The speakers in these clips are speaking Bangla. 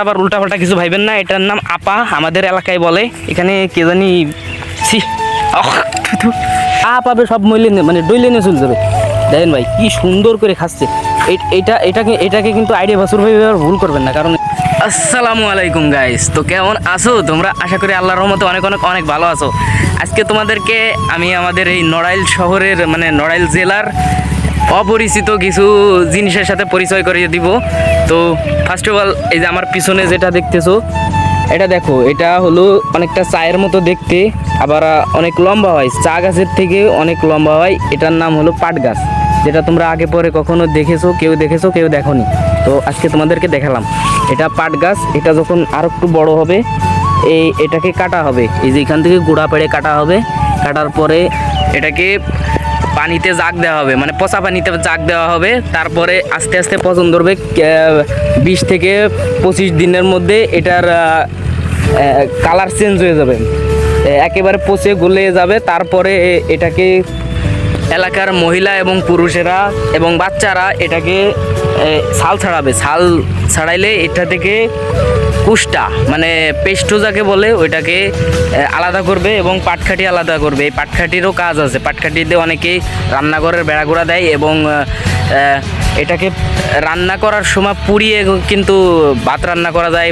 আবার উল্টাপাল্টা কিছু ভাইবেন না, এটার নাম আপা, আমাদের এলাকায় বলে। এখানে কে জানি ছি আপাবে সব মইলে মানে ডইলে নিয়ে চলে যাবে। দেখেন ভাই কি সুন্দর করে খাচ্ছে। এটাকে কিন্তু আইডিয়া বাসুর ভাই ভুল করবেন না, কারণ আসসালামু আলাইকুম গাইস। তো কেমন আছো তোমরা? আশা করি আল্লাহর রহমতে অনেক অনেক অনেক ভালো আছো। আজকে তোমাদেরকে আমি আমাদের এই নড়াইল শহরের মানে নড়াইল জেলার অপরিচিত কিছু জিনিসের সাথে পরিচয় করিয়ে দিব। তো ফার্স্ট অফ অল এই যে আমার পিছনে যেটা দেখতেছো, এটা দেখো, এটা হলো অনেকটা চায়ের মতো দেখতে, আবার অনেক লম্বা হয়, চা গাছের থেকে অনেক লম্বা হয়। এটার নাম হলো পাট গাছ, যেটা তোমরা আগে পরে কখনো দেখেছো, কেউ দেখোনি। তো আজকে তোমাদেরকে দেখালাম এটা পাট গাছ। এটা যখন আর একটু বড় হবে এটাকে কাটা হবে, এই যে এখান থেকে গুঁড়া পেড়ে কাটা হবে। কাটার পরে এটাকে পানিতে জাগ দেওয়া হবে, মানে পচা পানিতে জাগ দেওয়া হবে। তারপরে আস্তে আস্তে পচন ধরবে, 20 থেকে 25 দিনের মধ্যে এটার কালার চেঞ্জ হয়ে যাবে, একেবারে পচে গলে যাবে। তারপরে এটাকে এলাকার মহিলা এবং পুরুষেরা এবং বাচ্চারা এটাকে ছাল ছাড়াবে। ছাল ছাড়াইলে এটা থেকে কুষ্টা মানে পেস্টো যাকে বলে ওইটাকে আলাদা করবে এবং পাটখাটি আলাদা করবে। এই পাটখাটিরও কাজ আছে, পাটখাটিতে অনেকেই রান্নাঘরের বেড়াগুড়া দেয় এবং এটাকে রান্না করার সময় পুড়িয়ে কিন্তু ভাত রান্না করা যায়,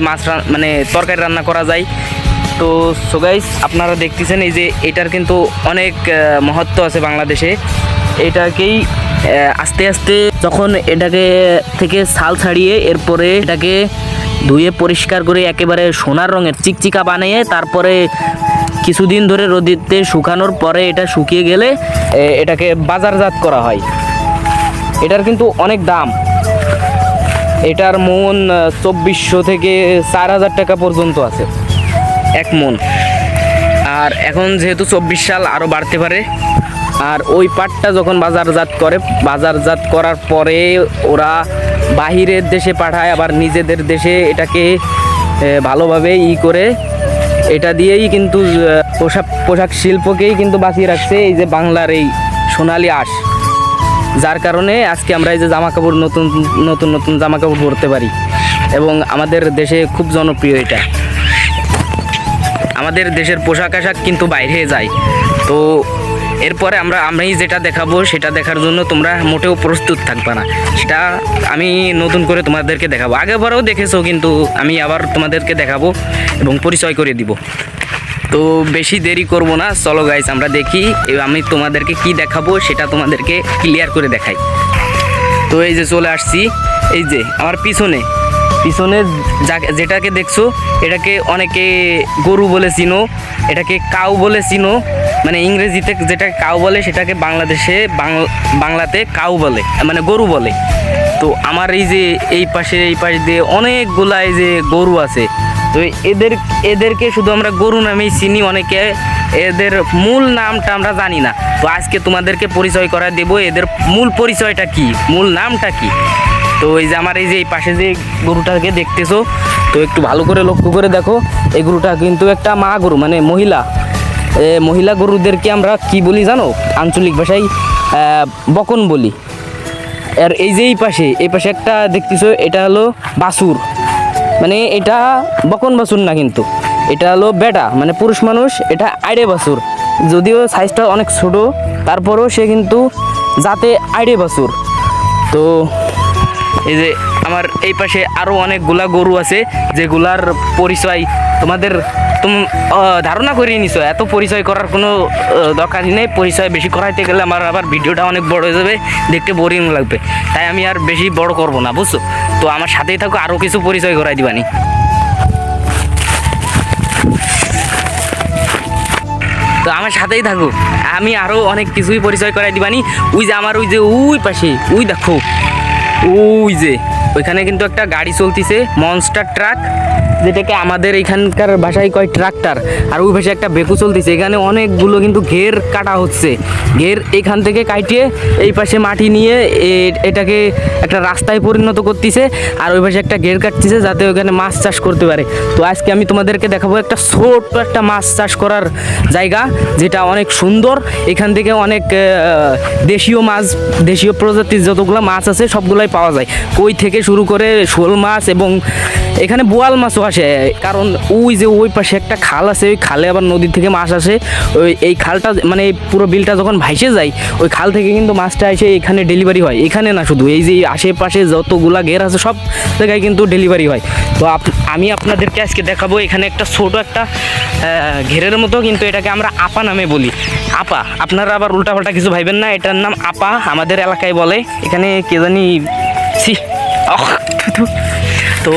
মানে তরকারি রান্না করা যায়। তো সো গাইস আপনারা দেখতেছেন এই যে এটার কিন্তু অনেক মহত্ব আছে বাংলাদেশে। এটাকেই আস্তে আস্তে যখন এটাকে থেকে ছাল ছাড়িয়ে এরপরে এটাকে ধুয়ে পরিষ্কার করে একেবারে সোনার রঙের চিকচিকা বানিয়ে তারপরে কিছুদিন ধরে রোদেতে শুকানোর পরে এটা শুকিয়ে গেলে এটাকে বাজারজাত করা হয়। এটার কিন্তু অনেক দাম, এটার মন 2400 থেকে 4000 টাকা পর্যন্ত আছে এক মন। আর এখন যেহেতু 24 সাল আরও বাড়তে পারে। আর ওই পাটটা যখন বাজারজাত করার পরে ওরা বাহিরের দেশে পাঠায়, আবার নিজেদের দেশে এটাকে ভালোভাবে করে এটা দিয়েই কিন্তু পোশাক শিল্পকেই কিন্তু বাঁচিয়ে রাখছে এই যে বাংলার এই সোনালী আঁশ, যার কারণে আজকে আমরা এই যে জামাকাপড় নতুন জামাকাপড় পরতে পারি এবং আমাদের দেশে খুব জনপ্রিয়। এটা আমাদের দেশের পোশাক আশাক কিন্তু বাইরে যায়। তো এরপরে আমি যেটা দেখাবো সেটা দেখার জন্য তোমরা মোটেও প্রস্তুত থাকবে না, সেটা আমি নতুন করে তোমাদেরকে দেখাবো। আগেবারেও দেখেছো, কিন্তু আমি আবার তোমাদেরকে দেখাবো এবং পরিচয় করে দিব। তো বেশি দেরি করব না, চলো গাইস আমরা দেখি আমি তোমাদেরকে কি দেখাবো সেটা তোমাদেরকে ক্লিয়ার করে দেখাই। তো এই যে চলে আসছি, এই যে আমার পিছনে যেটাকে দেখছো এটাকে অনেকে গরু বলে চিনো, এটাকে কাউ বলে চিনো, মানে ইংরেজিতে যেটাকে কাউ বলে সেটাকে বাংলাতে কাউ বলে, মানে গরু বলে। তো আমার এই যে এই পাশ দিয়ে অনেকগুলা এই যে গরু আছে। তো এদেরকে শুধু আমরা গরু নামেই চিনি, অনেকে এদের মূল নামটা আমরা জানি না। তো আজকে তোমাদেরকে পরিচয় করা দেব এদের মূল পরিচয়টা কি, মূল নামটা কি। তো এই যে আমার এই যে এই পাশে যে গরুটাকে দেখতেছো, তো একটু ভালো করে লক্ষ্য করে দেখো, এই গরুটা কিন্তু একটা মা গরু, মানে মহিলা গরুদেরকে আমরা কি বলি জানো? আঞ্চলিক ভাষায় বকন বলি। আর এই যে এই পাশে একটা দেখতেছো, এটা হলো বাছুর, মানে এটা বকন বাছুর না, কিন্তু এটা হলো বেটা, মানে পুরুষ মানুষ, এটা আইডে বাছুর। যদিও সাইজটা অনেক ছোট, তারপরেও সে কিন্তু যাতে আইডে বাছুর। তো এই যে আমার এই পাশে আরও অনেকগুলা গরু আছে, যেগুলার পরিচয় তোমাদের ধারণা করিয়ে নিছো। এত পরিচয় করার কোনো দরকারই নেই, পরিচয় বেশি করাইতে গেলে আমার আবার ভিডিওটা অনেক বড় হয়ে যাবে, দেখতে বোরিং লাগবে, তাই আমি আর বেশি বড় করব না, বুঝছো? তো আমার সাথেই থাকো, আরও কিছু পরিচয় করাই দিবানি। তো আমার সাথেই থাকো, আমি আরও অনেক কিছুই পরিচয় করাই দিবানি। ওই যে আমার ওই যে ওই পাশে ওই দেখো, ওই যে ওইখানে কিন্তু একটা গাড়ি চলতেছে, মনস্টার ট্রাক, যেটাকে আমাদের এখানকার ভাষায় কয় ট্রাক্টর। আর ওই পাশে একটা বেকু চলতেছে, এখানে অনেকগুলো কিন্তু ঘের কাটা হচ্ছে। ঘের এখান থেকে কাটিয়ে এই পাশে মাটি নিয়ে এটাকে একটা রাস্তায় পরিণত করতেছে, আর ওই পাশে একটা ঘের কাটতেছে যাতে ওখানে মাছ চাষ করতে পারে। তো আজকে আমি তোমাদেরকে দেখাবো একটা ছোট্ট একটা মাছ চাষ করার জায়গা, যেটা অনেক সুন্দর। এখান থেকে অনেক দেশীয় প্রজাতির যতগুলো মাছ আছে সবগুলাই পাওয়া যায়, কই থেকে শুরু করে শোল মাছ এবং এখানে বোয়াল মাছও আসে, কারণ ওই যে ওই পাশে একটা খাল আছে, ওই খালে আবার নদী থেকে মাছ আসে। ওই এই খালটা মানে এই পুরো বিলটা যখন ভাইসে যায় ওই খাল থেকে কিন্তু মাছটা এসে এখানে ডেলিভারি হয়। এখানে না, শুধু এই যে আশেপাশে যতগুলা ঘের আছে সব জায়গায় কিন্তু ডেলিভারি হয়। তো আমি আপনাদেরকে আজকে দেখাবো এখানে একটা ছোট একটা ঘেরের মতো, কিন্তু এটাকে আমরা আপা নামে বলি। আপা, আপনারা আবার উল্টাপাল্টা কিছু ভাইবেন না, এটার নাম আপা, আমাদের এলাকায় বলে। এখানে কে জানি তো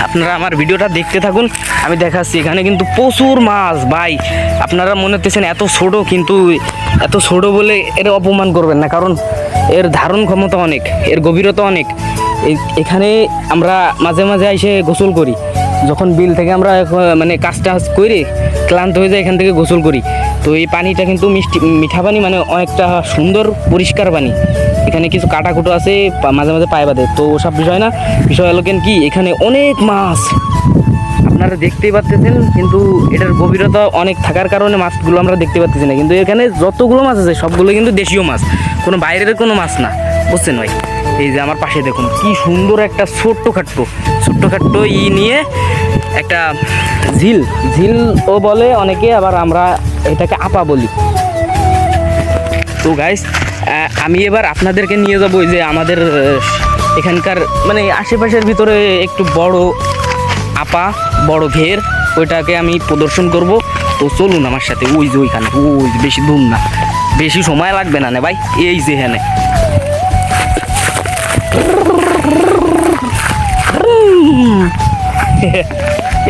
আপনারা আমার ভিডিওটা দেখতে থাকুন, আমি দেখাচ্ছি। এখানে কিন্তু প্রচুর মাছ ভাই। আপনারা মনে হচ্ছেন এত ছোট, কিন্তু এত ছোট বলে এর অপমান করবেন না, কারণ এর ধারণ ক্ষমতা অনেক, এর গভীরতা অনেক। এখানে আমরা মাঝে মাঝে এসে গোসল করি, যখন বিল থেকে আমরা মানে কাজ টাজ করে ক্লান্ত হয়ে যায় এখান থেকে গোসল করি। তো এই পানিটা কিন্তু মিঠা পানি, মানে অনেকটা সুন্দর পরিষ্কার পানি। এখানে কিছু কাটাকুটো আছে, মাঝে মাঝে পায়ে বাঁধে, তো ওসব বিষয় না। বিষয় হলো কি, এখানে অনেক মাছ আপনারা দেখতেই পাচ্ছেন, কিন্তু এটার গভীরতা অনেক থাকার কারণে মাছগুলো আমরা দেখতে পাচ্ছি না। কিন্তু এখানে যতগুলো মাছ আছে সবগুলো কিন্তু দেশীয় মাছ, কোনো বাইরের কোনো মাছ না, বুঝছেন ভাই? এই যে আমার পাশে দেখুন কি সুন্দর একটা ছোট্টখাট্টো নিয়ে একটা ঝিলও বলে অনেকে, আবার আমরা এটাকে আপা বলি। তো গাইস, আমি এবার আপনাদেরকে নিয়ে যাবো ওই যে আমাদের এখানকার মানে আশেপাশের ভিতরে একটু বড় ঘের, ওইটাকে আমি প্রদর্শন করব। তো চলুন আমার সাথে, ওই যে ওইখানে, ওই বেশি দূর না, বেশি সময় লাগবে না ভাই। এই যে এখানে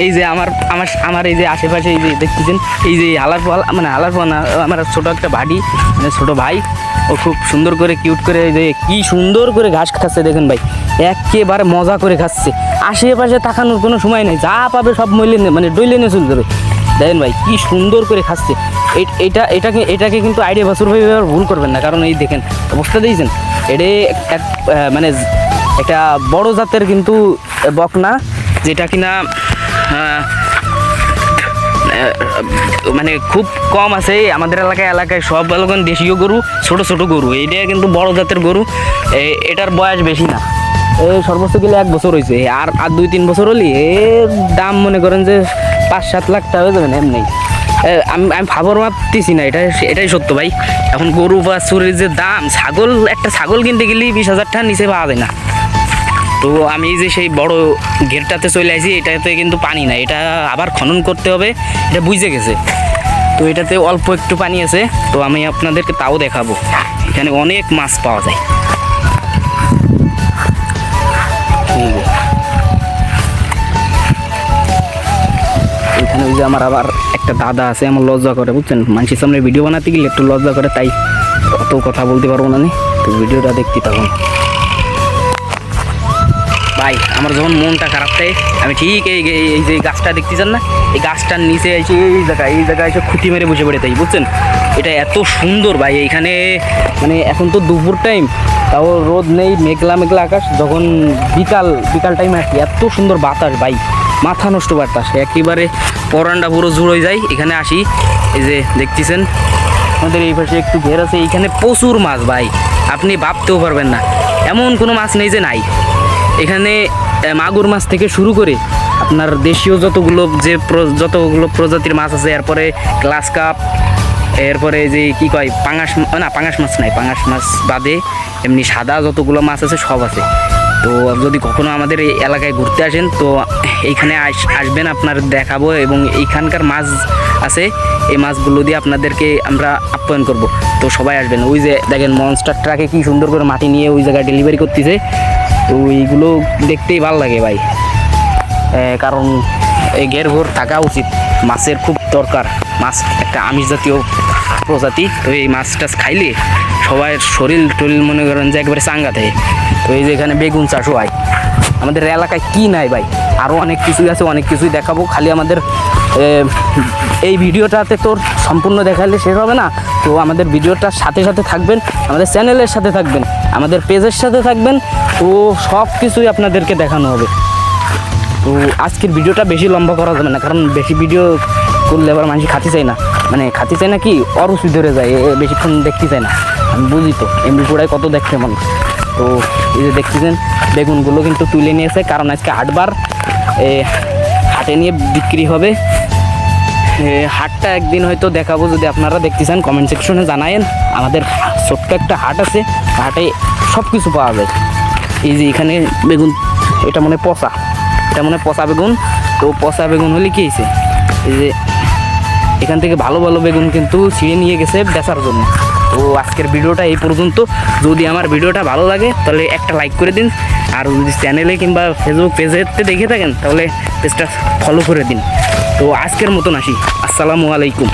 এই যে আমার এই যে আশেপাশে এই যে দেখতেছেন, এই যে হালারপোয়া না, আমার ছোট একটা ভাই, মানে ছোট ভাই, ও খুব সুন্দর করে কিউট করে এই যে কি সুন্দর করে ঘাস খাচ্ছে দেখেন ভাই, একেবারে মজা করে খাচ্ছে। আশেপাশে তাকানোর কোনো সময় নেই, যা পাবে সব মানে ডইলে নিয়ে চলে যাবে। দেখেন ভাই কি সুন্দর করে খাচ্ছে। এটাকে কিন্তু আইডিয়া বাছুর ভাই ভুল করবেন না, কারণ এই দেখেন অবস্থা দিয়েছেন, এটা মানে একটা বড় জাতের কিন্তু বকনা, যেটা কিনা মানে খুব কম আছে আমাদের এলাকায় সব এলাকায় দেশীয় গরু, ছোট গরু। এইটা কিন্তু বড় জাতের গরু, এটার বয়স বেশি না, এই সর্বোচ্চ গেলে 1 বছর হয়েছে। আর 2-3 বছর হলি এর দাম মনে করেন যে 5-7 লাখ টাকা হয়ে যাবে না এমনি। আমি ভাবর মাপতেছি না, এটাই সত্য ভাই। এখন গরু বা চুরির যে দাম, একটা ছাগল কিনতে গেলে 20,000 টাকার নিচে পাওয়া যায় না। তো আমি যে সেই বড় ঘেরটাতে চলে আসি, এটাতে কিন্তু পানি নাই, এটা আবার খনন করতে হবে, এটা বুঝে গেছে। তো এটাতে অল্প একটু পানি আছে, তো আমি আপনাদেরকে তাও দেখাবো। এখানে অনেক মাছ পাওয়া যায়। এখানে ওই যে আমার আবার একটা দাদা আছে, আমার লজ্জা করে, বুঝছেন? মানুষের সামনে ভিডিও বানাতে গেলে একটু লজ্জা করে, তাই অত কথা বলতে পারবো না। তো ভিডিওটা দেখতে থাকুন ভাই। আমার যখন মনটা খারাপ থাকে, আমি ঠিক এই যে গাছটা দেখতেছেন না, এই গাছটার নিচে এসে এই জায়গায় এসে খুঁটি মেরে বসে পড়ে, তাই বুঝছেন? এটা এত সুন্দর ভাই। এইখানে মানে এখন তো দুপুর টাইম, তাও রোদ নেই, মেঘলা আকাশ। যখন বিকাল টাইমে আসি, এত সুন্দর বাতাস ভাই, মাথা নষ্ট বাতাস, একেবারে পরানটা পুরো জুড়ে যায়। এখানে আসি, এই যে দেখতেছেন আমাদের এই পাশে একটু ঘের আছে, এইখানে প্রচুর মাছ ভাই, আপনি ভাবতেও পারবেন না, এমন কোনো মাছ নেই যে নাই। এখানে মাগুর মাছ থেকে শুরু করে আপনার দেশীয় যতগুলো প্রজাতির মাছ আছে, এরপরে গ্লাস কাপ, এরপরে যে কি কয় পাঙাশ মাছ বাদে এমনি সাদা যতগুলো মাছ আছে সব আছে। তো যদি কখনো আমাদের এই এলাকায় ঘুরতে আসেন, তো এইখানে আসবেন, আপনার দেখাবো, এবং এইখানকার মাছ আছে, এই মাছগুলো দিয়ে আপনাদেরকে আমরা আপ্যায়ন করব। তো সবাই আসবেন। ওই যে দেখেন মনস্টার ট্রাকে কি সুন্দর করে মাটি নিয়ে ওই জায়গায় ডেলিভারি করতেছে, তো এইগুলো দেখতেই ভালো লাগে ভাই, কারণ এই ঘের থাকা উচিত। মাছের খুব দরকার, মাছ একটা আমিষ জাতীয় প্রজাতি। তো এই মাছ টাছ খাইলে সবাই শরীর মনে করেন যে একবারে চাঙ্গা থাকে। তো এই যে এখানে বেগুন চাষও হয় আমাদের এলাকায়, কি নাই ভাই, আরও অনেক কিছুই আছে, অনেক কিছুই দেখাবো। খালি আমাদের এই ভিডিওটাতে তোর সম্পূর্ণ দেখালে শেষ হবে না। তো আমাদের ভিডিওটার সাথে থাকবেন, আমাদের চ্যানেলের সাথে থাকবেন, আমাদের পেজের সাথে থাকবেন, তো সব কিছুই আপনাদেরকে দেখানো হবে। তো আজকের ভিডিওটা বেশি লম্বা করা যাবে না, কারণ বেশি ভিডিও করলে আবার মানুষ খাতে চায় না কি অরুচি ধরে যায়, বেশিক্ষণ দেখতে চায় না। আমি বুঝি তো, এমনি পুরাই কত দেখতে মানুষ। তো এই যে দেখতেছেন বেগুনগুলো কিন্তু তুলে নিয়েছে, কারণ আজকে হাটবার হাটে নিয়ে বিক্রি হবে। হাটটা একদিন হয়তো দেখাবো, যদি আপনারা দেখতে চান কমেন্ট সেকশনে জানায়েন। আমাদের ছোট্ট একটা হাট আছে, হাটে সব কিছু পাওয়া যায়। এই যে এখানে বেগুন, এটা মনে পচা, এটা মনে পচা বেগুন। তো পচা বেগুন হলে কী হয়েছে, এই যে এখান থেকে ভালো ভালো বেগুন কিন্তু ছিঁড়ে নিয়ে গেছে বেচার জন্য। তো আজকের ভিডিওটা এই পর্যন্ত। যদি আমার ভিডিওটা ভালো লাগে তাহলে একটা লাইক করে দিন, আর যদি চ্যানেলে কিংবা ফেসবুক পেজেতে দেখে থাকেন তাহলে পেজটা ফলো করে দিন। তো আজকের মতন আসি, আসসালামু আলাইকুম।